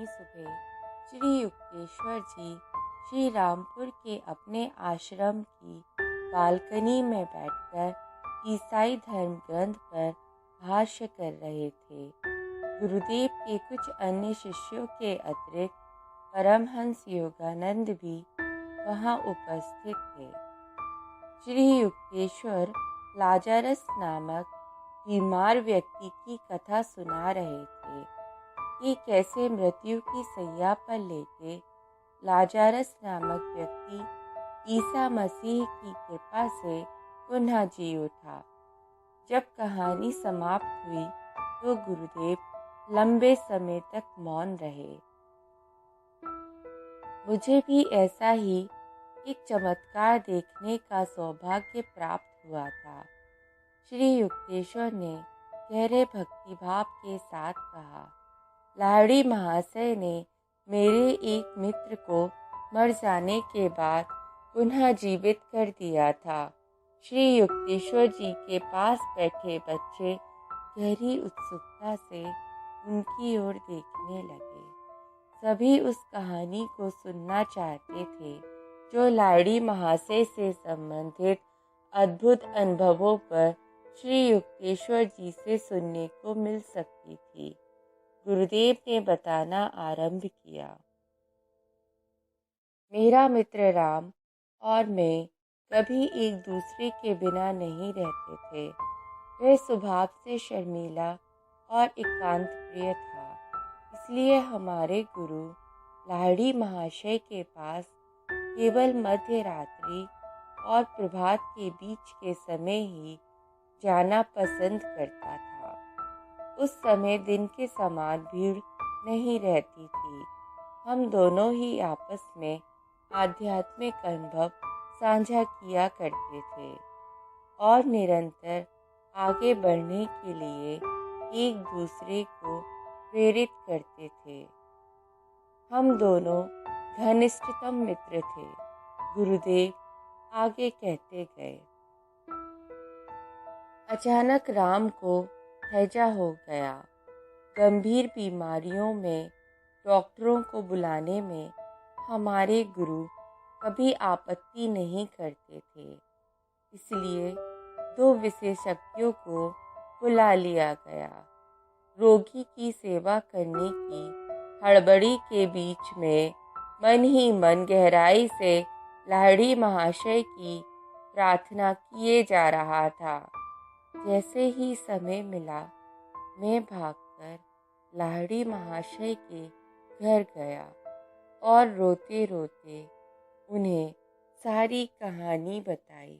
ही सुबह श्री युक्तेश्वर जी श्री रामपुर के अपने आश्रम की बालकनी में बैठकर ईसाई धर्म ग्रंथ पर भाष्य कर रहे थे। गुरुदेव के कुछ अन्य शिष्यों के अतिरिक्त परमहंस योगानंद भी वहां उपस्थित थे। श्री युक्तेश्वर लाजारस नामक बीमार व्यक्ति की कथा सुना रहे थे कि कैसे मृत्यु की सैया पर लेटे लाजारस नामक व्यक्ति ईसा मसीह की कृपा से पुनः जी उठा। जब कहानी समाप्त हुई तो गुरुदेव लंबे समय तक मौन रहे। मुझे भी ऐसा ही एक चमत्कार देखने का सौभाग्य प्राप्त हुआ था। श्री युक्तेश्वर ने गहरे भक्तिभाव के साथ कहा, लाहिड़ी महाशय ने मेरे एक मित्र को मर जाने के बाद पुनः जीवित कर दिया था। श्री युक्तेश्वर जी के पास बैठे बच्चे गहरी उत्सुकता से उनकी ओर देखने लगे। सभी उस कहानी को सुनना चाहते थे जो लाहिड़ी महाशय से संबंधित अद्भुत अनुभवों पर श्री युक्तेश्वर जी से सुनने को मिल सकती थी। गुरुदेव ने बताना आरंभ किया। मेरा मित्र राम और मैं कभी एक दूसरे के बिना नहीं रहते थे। वह स्वभाव से शर्मीला और एकांत प्रिय था। इसलिए हमारे गुरु लाहिड़ी महाशय के पास केवल मध्य रात्रि और प्रभात के बीच के समय ही जाना पसंद करता था। उस समय दिन के समान भीड़ नहीं रहती थी। हम दोनों ही आपस में आध्यात्मिक अनुभव साझा किया करते थे और निरंतर आगे बढ़ने के लिए एक दूसरे को प्रेरित करते थे। हम दोनों घनिष्ठतम मित्र थे। गुरुदेव आगे कहते गए। अचानक राम को हैजा हो गया। गंभीर बीमारियों में डॉक्टरों को बुलाने में हमारे गुरु कभी आपत्ति नहीं करते थे। इसलिए 2 विशेषज्ञों को बुला लिया गया। रोगी की सेवा करने की हड़बड़ी के बीच में मन ही मन गहराई से लाहिड़ी महाशय की प्रार्थना किए जा रहा था। जैसे ही समय मिला मैं भागकर लाहिड़ी महाशय के घर गया और रोते रोते उन्हें सारी कहानी बताई।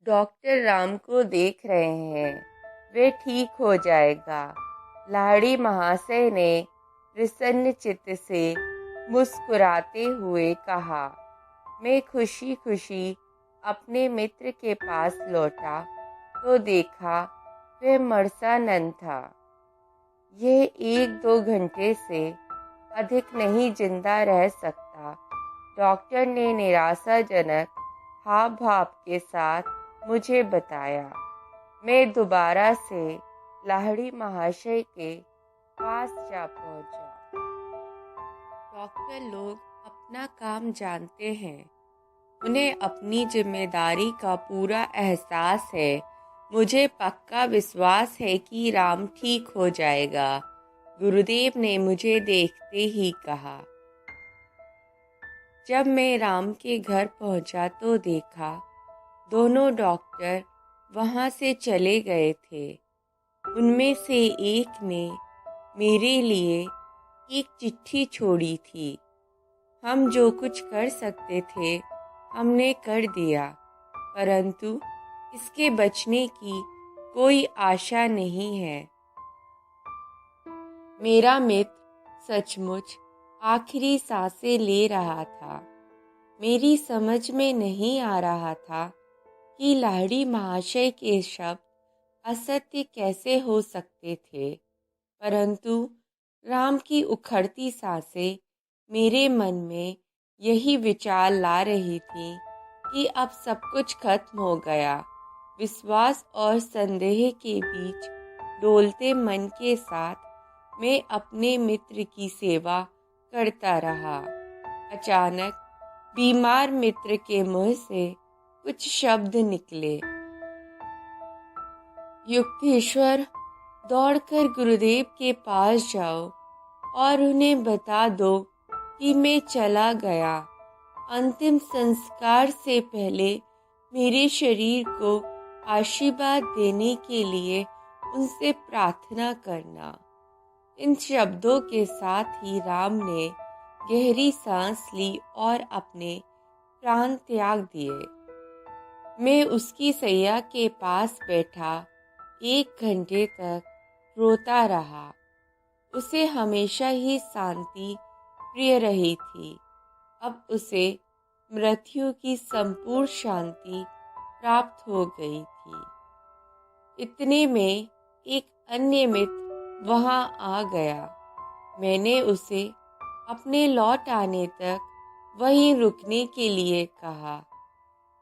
डॉक्टर राम को देख रहे हैं, वे ठीक हो जाएगा, लाहिड़ी महाशय ने प्रसन्न चित्त से मुस्कुराते हुए कहा। मैं खुशी खुशी अपने मित्र के पास लौटा तो देखा वह मरसानंद था। यह 1-2 घंटे से अधिक नहीं जिंदा रह सकता, डॉक्टर ने निराशाजनक हाव भाव के साथ मुझे बताया। मैं दोबारा से लाहिड़ी महाशय के पास जा पहुंचा। डॉक्टर लोग अपना काम जानते हैं, उन्हें अपनी जिम्मेदारी का पूरा एहसास है। मुझे पक्का विश्वास है कि राम ठीक हो जाएगा, गुरुदेव ने मुझे देखते ही कहा। जब मैं राम के घर पहुंचा तो देखा दोनों डॉक्टर वहां से चले गए थे। उनमें से एक ने मेरे लिए एक चिट्ठी छोड़ी थी। हम जो कुछ कर सकते थे हमने कर दिया, परंतु इसके बचने की कोई आशा नहीं है। मेरा मित्र सचमुच आखिरी सांसें ले रहा था। मेरी समझ में नहीं आ रहा था कि लाहिड़ी महाशय के शब्द असत्य कैसे हो सकते थे, परंतु राम की उखड़ती सांसें मेरे मन में यही विचार ला रही थी कि अब सब कुछ खत्म हो गया। विश्वास और संदेह के बीच डोलते मन के साथ मैं अपने मित्र की सेवा करता रहा। अचानक बीमार मित्र के मुंह से कुछ शब्द निकले। युक्तेश्वर, दौड़कर गुरुदेव के पास जाओ और उन्हें बता दो कि मैं चला गया। अंतिम संस्कार से पहले मेरे शरीर को आशीर्वाद देने के लिए उनसे प्रार्थना करना। इन शब्दों के साथ ही राम ने गहरी सांस ली और अपने प्राण त्याग दिए। मैं उसकी सैया के पास बैठा 1 घंटे तक रोता रहा। उसे हमेशा ही शांति प्रिय रही थी। अब उसे मृत्यु की संपूर्ण शांति प्राप्त हो गई थी। इतने में एक अन्य मित्र वहां आ गया। मैंने उसे अपने लौट आने तक वहीं रुकने के लिए कहा।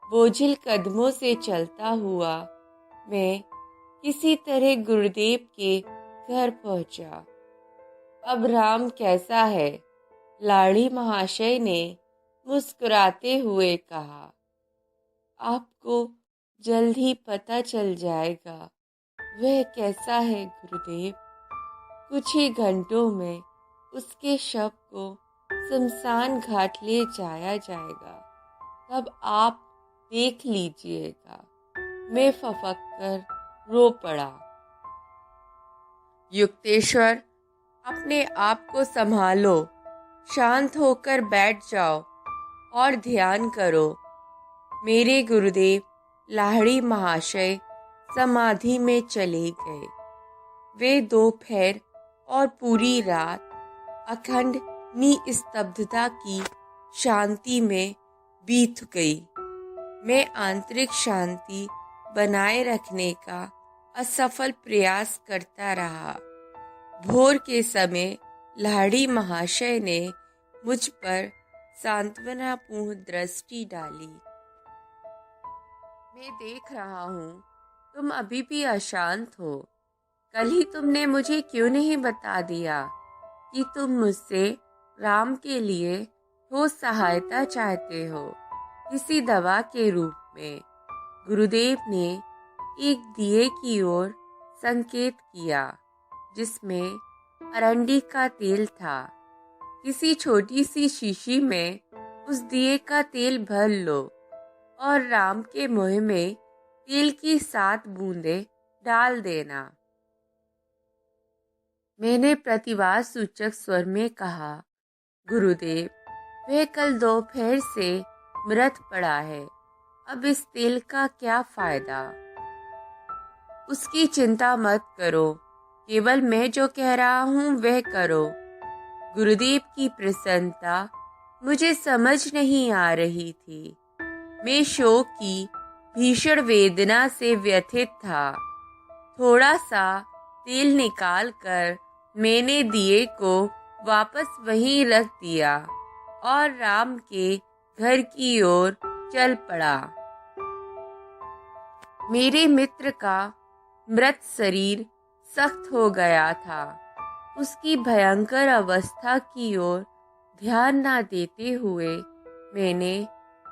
बोझिल कदमों से चलता हुआ मैं किसी तरह गुरुदेव के घर पहुंचा। अब राम कैसा है? लाड़ी महाशय ने मुस्कुराते हुए कहा। आपको जल्द ही पता चल जाएगा वह कैसा है गुरुदेव। कुछ ही घंटों में उसके शव को शमशान घाट ले जाया जाएगा, तब आप देख लीजिएगा। मैं फफक कर रो पड़ा। युक्तेश्वर, अपने आप को संभालो, शांत होकर बैठ जाओ और ध्यान करो। मेरे गुरुदेव लाहिड़ी महाशय समाधि में चले गए। वे दोपहर और पूरी रात अखंड निस्तब्धता की शांति में बीत गई। मैं आंतरिक शांति बनाए रखने का असफल प्रयास करता रहा। भोर के समय लाहिड़ी महाशय ने मुझ पर सांत्वनापूर्ण दृष्टि डाली। मैं देख रहा हूँ तुम अभी भी अशांत हो। कल ही तुमने मुझे क्यों नहीं बता दिया कि तुम मुझसे राम के लिए ठोस सहायता चाहते हो, किसी दवा के रूप में। गुरुदेव ने एक दिए की ओर संकेत किया जिसमें अरंडी का तेल था। किसी छोटी सी शीशी में उस दिए का तेल भर लो और राम के मुंह में तेल की 7 बूंदें डाल देना। मैंने प्रतिवाद सूचक स्वर में कहा, गुरुदेव, वह कल दोपहर से मृत पड़ा है। अब इस तेल का क्या फायदा? उसकी चिंता मत करो, केवल मैं जो कह रहा हूँ वह करो। गुरुदेव की प्रसन्नता मुझे समझ नहीं आ रही थी। मैं शोक की भीषण वेदना से व्यथित था। थोड़ा सा तेल निकाल कर मैंने दिए को वापस वहीं रख दिया और राम के घर की ओर चल पड़ा। मेरे मित्र का मृत शरीर सख्त हो गया था। उसकी भयंकर अवस्था की ओर ध्यान ना देते हुए मैंने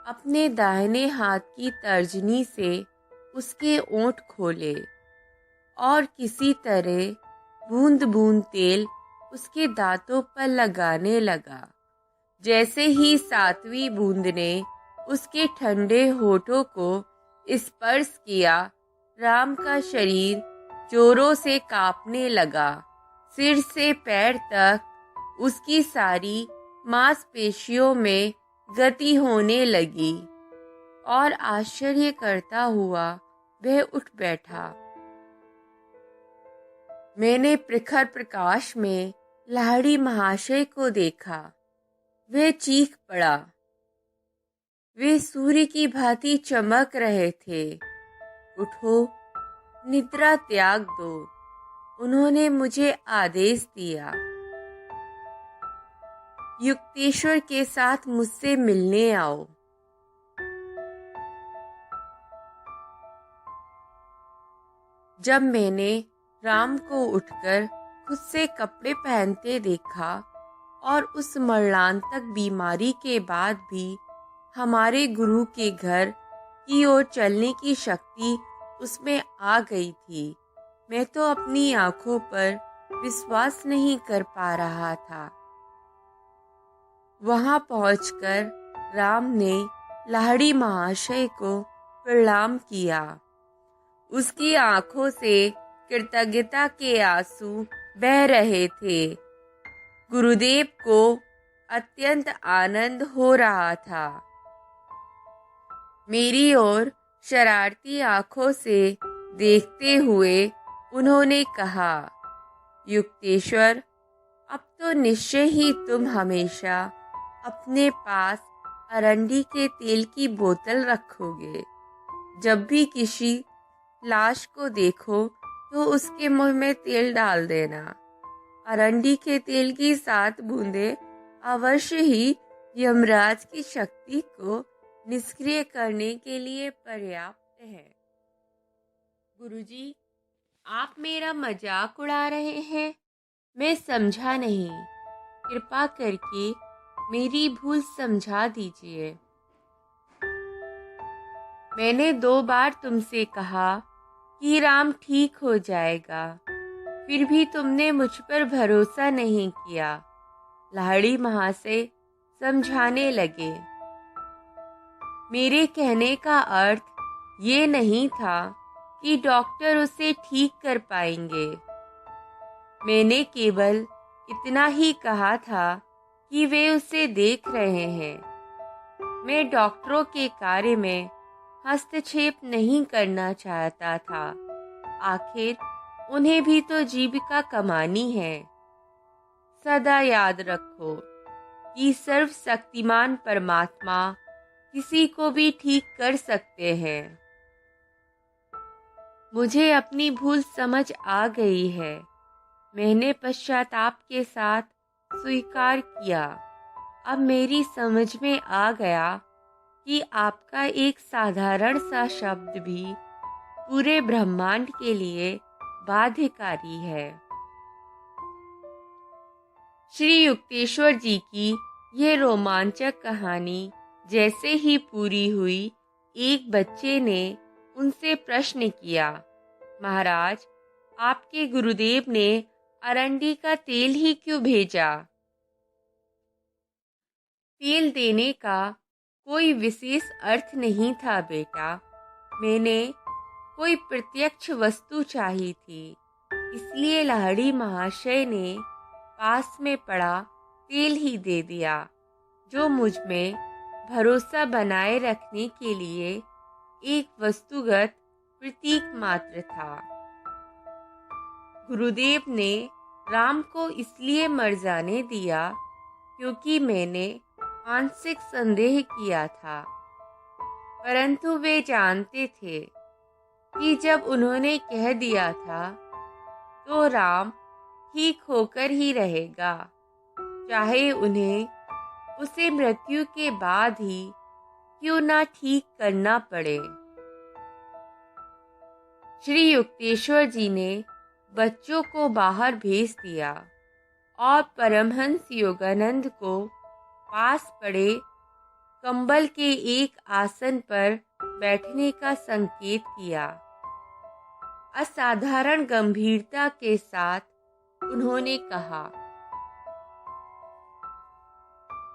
अपने दाहिने हाथ की तर्जनी से उसके ओंठ खोले और किसी तरह बूंद बूंद तेल उसके दांतों पर लगाने लगा। जैसे ही 7वीं बूंद ने उसके ठंडे होठों को स्पर्श किया, राम का शरीर जोरों से कांपने लगा। सिर से पैर तक उसकी सारी मांसपेशियों में गति होने लगी और आश्चर्य करता हुआ वह उठ बैठा। मैंने प्रखर प्रकाश में लाहिड़ी महाशय को देखा। वह चीख पड़ा। वे सूर्य की भांति चमक रहे थे। उठो, निद्रा त्याग दो, उन्होंने मुझे आदेश दिया। युक्तेश्वर के साथ मुझसे मिलने आओ। जब मैंने राम को उठकर खुद से कपड़े पहनते देखा और उस मरणांतक बीमारी के बाद भी हमारे गुरु के घर की ओर चलने की शक्ति उसमें आ गई थी। मैं तो अपनी आंखों पर विश्वास नहीं कर पा रहा था। वहां पहुंचकर राम ने लाहिड़ी महाशय को प्रणाम किया। उसकी आंखों से कृतज्ञता के आंसू बह रहे थे। गुरुदेव को अत्यंत आनंद हो रहा था। मेरी ओर शरारती आंखों से देखते हुए उन्होंने कहा, युक्तेश्वर, अब तो निश्चय ही तुम हमेशा अपने पास अरंडी के तेल की बोतल रखोगे। जब भी किसी लाश को देखो तो उसके मुंह में तेल डाल देना। अरंडी के तेल की 7 बूंदें अवश्य ही यमराज की शक्ति को निष्क्रिय करने के लिए पर्याप्त है। गुरुजी, आप मेरा मजाक उड़ा रहे हैं? मैं समझा नहीं। कृपा करके मेरी भूल समझा दीजिए। मैंने 2 बार तुमसे कहा कि राम ठीक हो जाएगा, फिर भी तुमने मुझ पर भरोसा नहीं किया। लाहिड़ी महाशय समझाने लगे। मेरे कहने का अर्थ ये नहीं था कि डॉक्टर उसे ठीक कर पाएंगे। मैंने केवल इतना ही कहा था कि वे उसे देख रहे हैं। मैं डॉक्टरों के कार्य में हस्तक्षेप नहीं करना चाहता था। आखिर उन्हें भी तो जीविका कमानी है। सदा याद रखो कि सर्वशक्तिमान परमात्मा किसी को भी ठीक कर सकते हैं। मुझे अपनी भूल समझ आ गई है। मैंने पश्चाताप के साथ स्वीकार किया। अब मेरी समझ में आ गया कि आपका एक साधारण सा शब्द भी पूरे ब्रह्मांड के लिए बाध्यकारी है। श्री युक्तेश्वर जी की यह रोमांचक कहानी जैसे ही पूरी हुई, एक बच्चे ने उनसे प्रश्न किया, महाराज, आपके गुरुदेव ने अरंडी का तेल ही क्यों भेजा? तेल देने का कोई विशेष अर्थ नहीं था बेटा। मैंने कोई प्रत्यक्ष वस्तु चाहिए थी, इसलिए लाहिड़ी महाशय ने पास में पड़ा तेल ही दे दिया, जो मुझ में भरोसा बनाए रखने के लिए एक वस्तुगत प्रतीक मात्र था। गुरुदेव ने राम को इसलिए मर जाने दिया क्योंकि मैंने आंशिक संदेह किया था, परंतु वे जानते थे कि जब उन्होंने कह दिया था तो राम ठीक होकर ही रहेगा, चाहे उन्हें उसे मृत्यु के बाद ही क्यों ना ठीक करना पड़े। श्री युक्तेश्वर जी ने बच्चों को बाहर भेज दिया और परमहंस योगानंद को पास पड़े कंबल के एक आसन पर बैठने का संकेत किया। असाधारण गंभीरता के साथ उन्होंने कहा,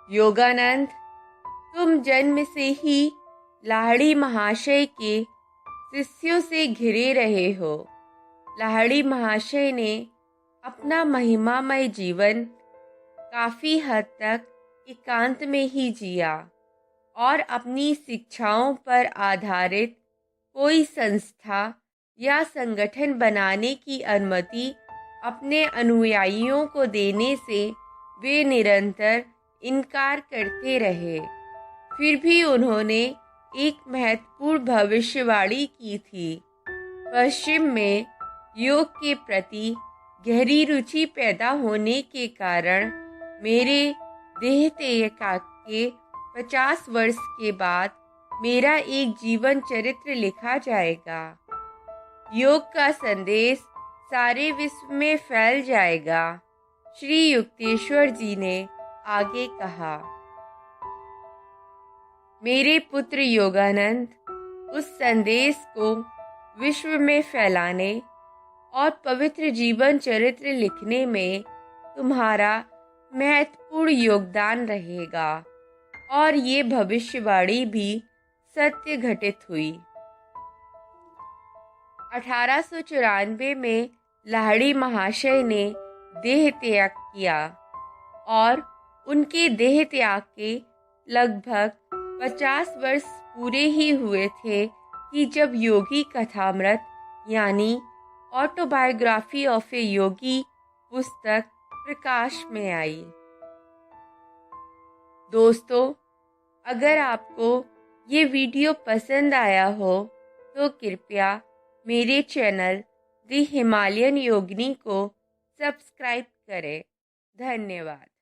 योगानंद, तुम जन्म से ही लाहिड़ी महाशय के शिष्यों से घिरे रहे हो। लाहिड़ी महाशय ने अपना महिमामय जीवन काफी हद तक एकांत में ही जिया और अपनी शिक्षाओं पर आधारित कोई संस्था या संगठन बनाने की अनुमति अपने अनुयायियों को देने से वे निरंतर इनकार करते रहे। फिर भी उन्होंने एक महत्वपूर्ण भविष्यवाणी की थी। पश्चिम में योग के प्रति गहरी रुचि पैदा होने के कारण मेरे देह त्याग के 50 वर्ष के बाद मेरा एक जीवन चरित्र लिखा जाएगा। योग का संदेश सारे विश्व में फैल जाएगा। श्री युक्तेश्वर जी ने आगे कहा, मेरे पुत्र योगानंद, उस संदेश को विश्व में फैलाने और पवित्र जीवन चरित्र लिखने में तुम्हारा महत्वपूर्ण योगदान रहेगा। और ये भविष्यवाणी भी सत्य घटित हुई। 1894 में लाहिड़ी महाशय ने देह त्याग किया और उनके देह त्याग के लगभग 50 वर्ष पूरे ही हुए थे कि जब योगी कथामृत यानी ऑटोबायोग्राफी ऑफ ए योगी पुस्तक प्रकाश में आई। दोस्तों, अगर आपको ये वीडियो पसंद आया हो तो कृपया मेरे चैनल द हिमालयन योगिनी को सब्सक्राइब करें। धन्यवाद।